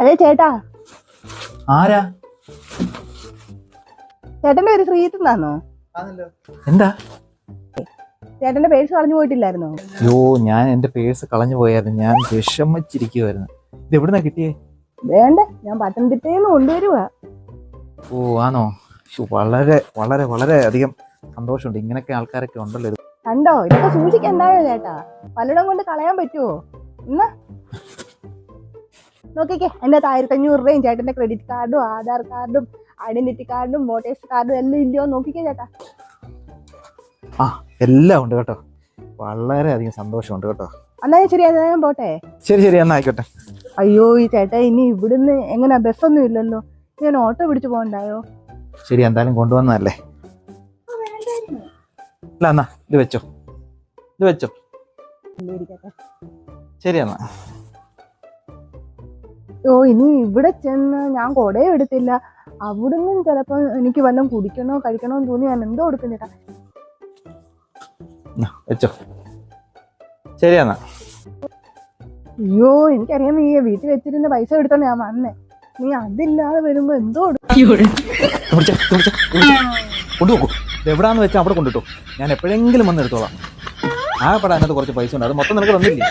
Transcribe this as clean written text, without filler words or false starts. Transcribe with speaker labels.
Speaker 1: അതെ ചേട്ടാ.
Speaker 2: ആരാ?
Speaker 1: ചേട്ടന്റെ പേര് ശ്രീജിത്താണോ?
Speaker 2: എന്താ?
Speaker 1: ചേട്ടന്റെ പേഴ്സ് കളഞ്ഞു പോയിട്ടില്ലായിരുന്നോ?
Speaker 2: അയ്യോ, ഞാൻ എന്റെ പേഴ്സ് കളഞ്ഞു പോയായിരുന്നു. ഞാൻ വിഷമിച്ചിരിക്കുവായിരുന്നു. ഇത് എവിടുന്നാ കിട്ടിയേ?
Speaker 1: വേണ്ട, ഞാൻ പത്തനംതിട്ടയിൽ കൊണ്ടുവരുവാ.
Speaker 2: ഓ ആണോ? വളരെ വളരെ വളരെ അധികം സന്തോഷമുണ്ട്. ഇങ്ങനൊക്കെ ആൾക്കാരൊക്കെ ഉണ്ടല്ലോ.
Speaker 1: കണ്ടോ, ഇതൊക്കെ സൂക്ഷിക്കണ്ടായോ ചേട്ടാ? പലയിടം കൊണ്ട് കളയാൻ പറ്റുമോ? എന്നാ നോക്കിക്കേ, എൻ്റെ 1500 രൂപയും ചേട്ടന്റെ ക്രെഡിറ്റ് കാർഡും ആധാർ കാർഡും ഐഡന്റിറ്റി കാർഡും വോട്ടേഴ്സ് കാർഡും എല്ലാം ഇല്ലയോ നോക്കിക്കേ ചേട്ടാ.
Speaker 2: ആ, എല്ലാം ഉണ്ട് കേട്ടോ. വളരെ അധികം സന്തോഷമുണ്ട് കേട്ടോ.
Speaker 1: എന്നാ ശരി, ഞാൻ പോട്ടെ.
Speaker 2: ശരി ശരി, എന്നാ ആയിക്കോട്ടെ.
Speaker 1: അയ്യോ, ഈ ചേട്ടാ ഇനി ഇവിടുന്ന് എങ്ങനെയാ? ബസ്സൊന്നും ഇല്ലല്ലോ, ഞാൻ ഓട്ടോ പിടിച്ചു പോകണ്ടായോ?
Speaker 2: ശരി, എന്തായാലും കൊണ്ടുവന്നതല്ലേ. അല്ല, എന്നാ ഇത് വെച്ചോ, ഇത് വെച്ചോ. ശരി എന്നാ.
Speaker 1: ഓ, ഇനി ഇവിടെ ചെന്ന് ഞാൻ കൊടയും എടുത്തില്ല. അവിടുന്ന് ചിലപ്പോ എനിക്ക് വല്ലതും കുടിക്കണോ കഴിക്കണോ എന്ന് തോന്നി ഞാൻ എന്തോ കൊടുക്കും ചേട്ടാ.
Speaker 2: വെച്ചോ. ശരി എന്നാ.
Speaker 1: അയ്യോ, എനിക്കറിയാം നീ വീട്ടിൽ വെച്ചിരുന്ന പൈസ എടുത്തോണ്ട് ഞാൻ വന്നേ. നീ അതില്ലാതെ വരുമ്പോ എന്തോ
Speaker 2: കൊണ്ടുപോക്കൂ. ഇത് എവിടാന്ന് വെച്ചാൽ അവിടെ കൊണ്ടിട്ടോ. ഞാൻ എപ്പോഴെങ്കിലും വന്ന് എടുത്തോളാം. ആകെപ്പെടാൻ അതിനകത്ത് കുറച്ച് പൈസ ഉണ്ട്. അത് മൊത്തം നിനക്ക് തന്നില്ലേ?